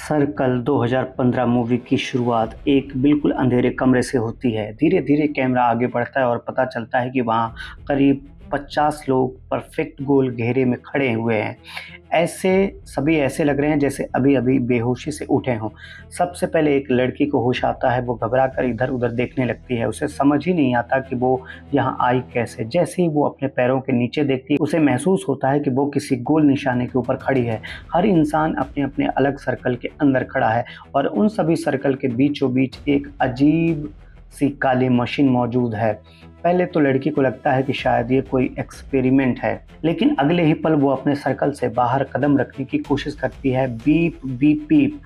Circle 2015 movie की शुरुआत एक बिल्कुल अंधेरे कमरे से होती है। धीरे धीरे कैमरा आगे बढ़ता है और पता चलता है कि वहाँ करीब 50 लोग परफेक्ट गोल घेरे में खड़े हुए हैं। सभी ऐसे लग रहे हैं जैसे अभी अभी बेहोशी से उठे हों। सबसे पहले एक लड़की को होश आता है। वो घबरा कर इधर उधर देखने लगती है। उसे समझ ही नहीं आता कि वो यहाँ आई कैसे। जैसे ही वो अपने पैरों के नीचे देखती है, उसे महसूस होता है कि वो किसी गोल निशाने के ऊपर खड़ी है। हर इंसान अपने अपने अलग सर्कल के अंदर खड़ा है और उन सभी सर्कल के बीचों बीच एक अजीब सी काली मशीन मौजूद है। पहले तो लड़की को लगता है कि शायद ये कोई एक्सपेरिमेंट है, लेकिन अगले ही पल वो अपने सर्कल से बाहर कदम रखने की कोशिश करती है। बीप बीप बीप,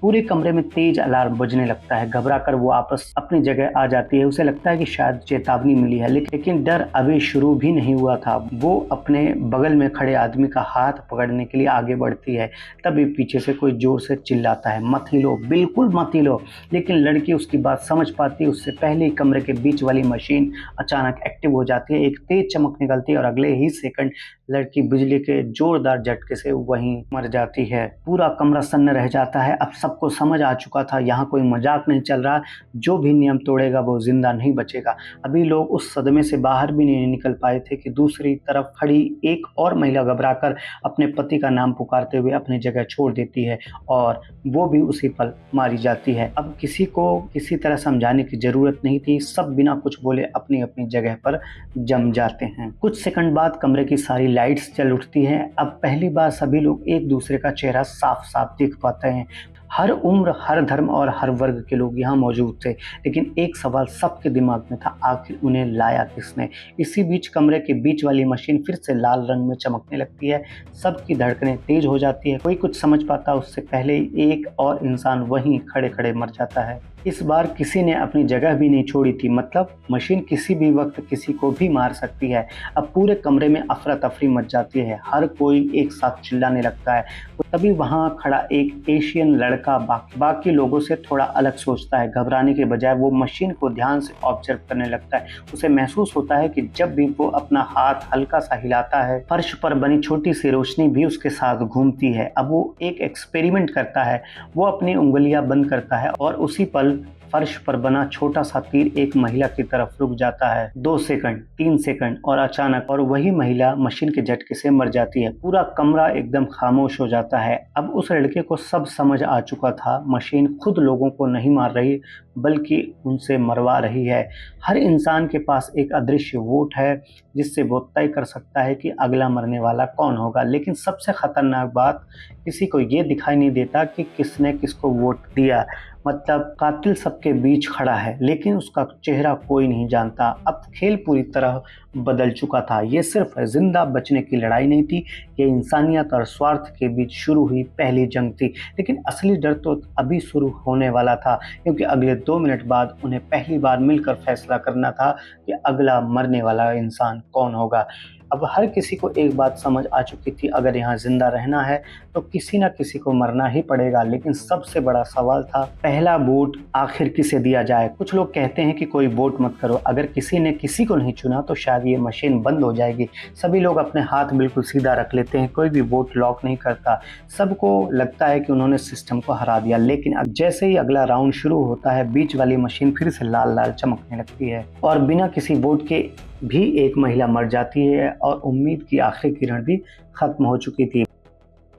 पूरे कमरे में तेज अलार्म बजने लगता है। घबरा कर वो आपस अपनी जगह आ जाती है। उसे लगता है कि शायद चेतावनी मिली है, लेकिन डर अभी शुरू भी नहीं हुआ था। वो अपने बगल में खड़े आदमी का हाथ पकड़ने के लिए आगे बढ़ती है। तभी पीछे से कोई जोर से चिल्लाता है, मत हिलो, बिल्कुल मत हिलो। लेकिन लड़की उसकी बात समझ पाती है। उससे पहले ही कमरे के बीच वाली मशीन अचानक एक्टिव हो जाती है। एक तेज चमक निकलती है और अगले ही सेकंड लड़की बिजली के जोरदार झटके से वहीं मर जाती है। पूरा कमरा सन्न रह जाता है। अब सबको समझ आ चुका था, यहाँ कोई मजाक नहीं चल रहा। जो भी नियम तोड़ेगा वो जिंदा नहीं बचेगा। अभी लोग उस सदमे से बाहर भी नहीं निकल पाए थे कि दूसरी तरफ खड़ी एक और महिला घबराकर अपने पति का नाम पुकारते हुए अपनी जगह छोड़ देती है और वो भी उसी पल मारी जाती है। अब किसी को किसी तरह समझाने की जरूरत नहीं थी। सब बिना कुछ बोले अपनी अपनी जगह पर जम जाते हैं। कुछ सेकंड बाद कमरे की सारी लाइट्स जल उठती हैं। अब पहली बार सभी लोग एक दूसरे का चेहरा साफ साफ देख पाते हैं। हर उम्र, हर धर्म और हर वर्ग के लोग यहाँ मौजूद थे, लेकिन एक सवाल सबके दिमाग में था, आखिर उन्हें लाया किसने। इसी बीच कमरे के बीच वाली मशीन फिर से लाल रंग में चमकने लगती है। सबकी धड़कनें तेज हो जाती है। कोई कुछ समझ पाता उससे पहले ही एक और इंसान वहीं खड़े खड़े मर जाता है। इस बार किसी ने अपनी जगह भी नहीं छोड़ी थी। मतलब मशीन किसी भी वक्त किसी को भी मार सकती है। अब पूरे कमरे में अफरा तफरी मच जाती है। हर कोई एक साथ चिल्लाने लगता है। तभी वहाँ खड़ा एक एशियन लड़का बाकी लोगों से थोड़ा अलग सोचता है। घबराने के बजाय वो मशीन को ध्यान से ऑब्जर्व करने लगता है। उसे महसूस होता है कि जब भी वो अपना हाथ हल्का सा हिलाता है, फर्श पर बनी छोटी सी रोशनी भी उसके साथ घूमती है। अब वो एक एक्सपेरिमेंट करता है। वो अपनी उंगलियां बंद करता है और उसी पल फर्श पर बना छोटा सा तीर एक महिला की तरफ रुक जाता है। 2 सेकंड, 3 सेकंड और अचानक वही महिला मशीन के झटके से मर जाती है। पूरा कमरा एकदम खामोश हो जाता है। अब उस लड़के को सब समझ आ चुका था। मशीन खुद लोगों को नहीं मार रही, बल्कि उनसे मरवा रही है। हर इंसान के पास एक अदृश्य वोट है जिससे वो तय कर सकता है कि अगला मरने वाला कौन होगा। लेकिन सबसे खतरनाक बात, किसी को ये दिखाई नहीं देता कि किसने किसको वोट दिया। मतलब कातिल सबके बीच खड़ा है, लेकिन उसका चेहरा कोई नहीं जानता। अब खेल पूरी तरह बदल चुका था। ये सिर्फ जिंदा बचने की लड़ाई नहीं थी, ये इंसानियत और स्वार्थ के बीच शुरू हुई पहली जंग थी। लेकिन असली डर तो अभी शुरू होने वाला था, क्योंकि अगले 2 मिनट बाद उन्हें पहली बार मिलकर फैसला करना था कि अगला मरने वाला इंसान कौन होगा। अब हर किसी को एक बात समझ आ चुकी थी, अगर यहाँ जिंदा रहना है तो किसी न किसी को मरना ही पड़ेगा। लेकिन सबसे बड़ा सवाल था, पहला वोट आखिर किसे दिया जाए। कुछ लोग कहते हैं कि कोई वोट मत करो, अगर किसी ने किसी को नहीं चुना तो शायद ये मशीन बंद हो जाएगी। सभी लोग अपने हाथ बिल्कुल सीधा रख लेते हैं, कोई भी वोट लॉक नहीं करता। सबको लगता है कि उन्होंने सिस्टम को हरा दिया। लेकिन अब जैसे ही अगला राउंड शुरू होता है, बीच वाली मशीन फिर से लाल लाल चमकने लगती है और बिना किसी वोट के भी एक महिला मर जाती है और उम्मीद की आखिरी किरण भी खत्म हो चुकी थी।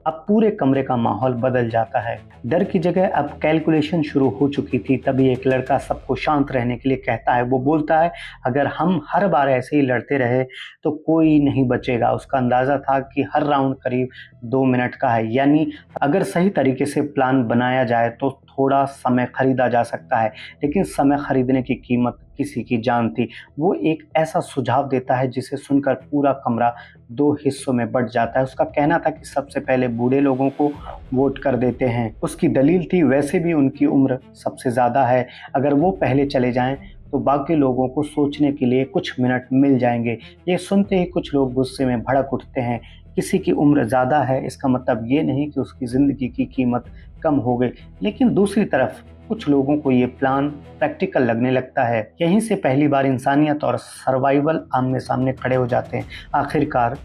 अब पूरे कमरे का माहौल बदल जाता है। डर की जगह अब कैलकुलेशन शुरू हो चुकी थी। तभी एक लड़का सबको शांत रहने के लिए कहता है। वो बोलता है, अगर हम हर बार ऐसे ही लड़ते रहे तो कोई नहीं बचेगा। उसका अंदाज़ा था कि हर राउंड करीब 2 मिनट का है, यानी अगर सही तरीके से प्लान बनाया जाए तो थोड़ा समय खरीदा जा सकता है। लेकिन समय खरीदने की कीमत किसी की जान थी। वो एक ऐसा सुझाव देता है जिसे सुनकर पूरा कमरा 2 हिस्सों में बंट जाता है। उसका कहना था कि सबसे पहले बूढ़े लोगों को वोट कर देते हैं। उसकी दलील थी, वैसे भी उनकी उम्र सबसे ज़्यादा है, अगर वो पहले चले जाएं तो बाकी लोगों को सोचने के लिए कुछ मिनट मिल जाएंगे। ये सुनते ही कुछ लोग गुस्से में भड़क उठते हैं। किसी की उम्र ज़्यादा है, इसका मतलब ये नहीं कि उसकी ज़िंदगी की कीमत कम हो गई। लेकिन दूसरी तरफ कुछ लोगों को ये प्लान प्रैक्टिकल लगने लगता है। यहीं से पहली बार इंसानियत और सर्वाइवल आमने सामने खड़े हो जाते हैं। आखिरकार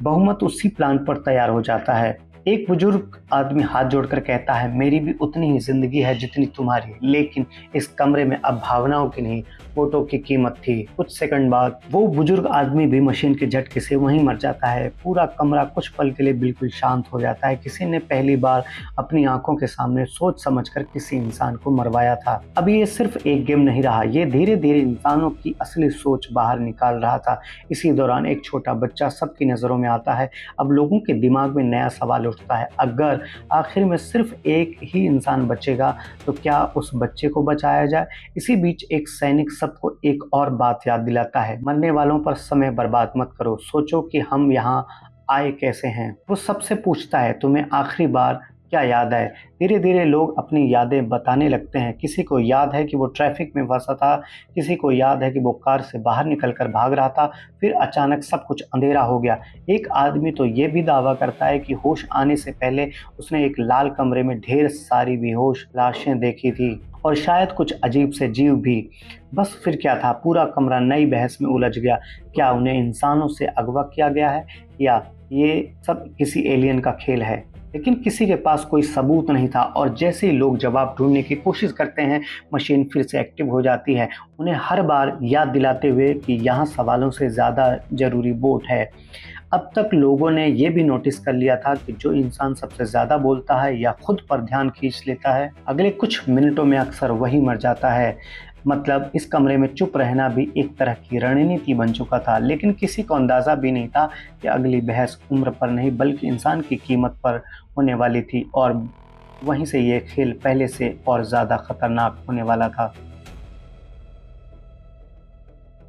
बहुमत उसी प्लान पर तैयार हो जाता है। एक बुजुर्ग आदमी हाथ जोड़कर कहता है, मेरी भी उतनी ही जिंदगी है जितनी तुम्हारी, लेकिन इस कमरे में अब भावनाओं की नहीं, फोटो की कीमत थी। कुछ सेकंड बाद वो बुजुर्ग आदमी भी मशीन के झटके से वहीं मर जाता है। पूरा कमरा कुछ पल के लिए बिल्कुल शांत हो जाता है। किसी ने पहली बार अपनी आंखों के सामने सोच समझकर किसी इंसान को मरवाया था। अब ये सिर्फ एक गेम नहीं रहा, ये धीरे धीरे इंसानों की असली सोच बाहर निकाल रहा था। इसी दौरान एक छोटा बच्चा सबकी नजरों में आता है। अब लोगों के दिमाग में नया सवाल उठता है, अगर आखिर में सिर्फ एक ही इंसान बचेगा तो क्या उस बच्चे को बचाया जाए? इसी बीच एक सैनिक सबको एक और बात याद दिलाता है, मरने वालों पर समय बर्बाद मत करो, सोचो कि हम यहाँ आए कैसे हैं। वो सबसे पूछता है, तुम्हें आखिरी बार क्या याद है? धीरे धीरे लोग अपनी यादें बताने लगते हैं। किसी को याद है कि वो ट्रैफिक में फंसा था, किसी को याद है कि वो कार से बाहर निकलकर भाग रहा था, फिर अचानक सब कुछ अंधेरा हो गया। एक आदमी तो ये भी दावा करता है कि होश आने से पहले उसने एक लाल कमरे में ढेर सारी बेहोश लाशें देखी थी और शायद कुछ अजीब से जीव भी। बस फिर क्या था, पूरा कमरा नई बहस में उलझ गया। क्या उन्हें इंसानों से अगवा किया गया है या ये सब किसी एलियन का खेल है? लेकिन किसी के पास कोई सबूत नहीं था और जैसे ही लोग जवाब ढूंढने की कोशिश करते हैं, मशीन फिर से एक्टिव हो जाती है, उन्हें हर बार याद दिलाते हुए कि यहाँ सवालों से ज़्यादा ज़रूरी वोट है। अब तक लोगों ने ये भी नोटिस कर लिया था कि जो इंसान सबसे ज़्यादा बोलता है या खुद पर ध्यान खींच लेता है, अगले कुछ मिनटों में अक्सर वही मर जाता है। मतलब इस कमरे में चुप रहना भी एक तरह की रणनीति बन चुका था। लेकिन किसी को अंदाज़ा भी नहीं था कि अगली बहस उम्र पर नहीं बल्कि इंसान की कीमत पर होने वाली थी और वहीं से ये खेल पहले से और ज़्यादा खतरनाक होने वाला था।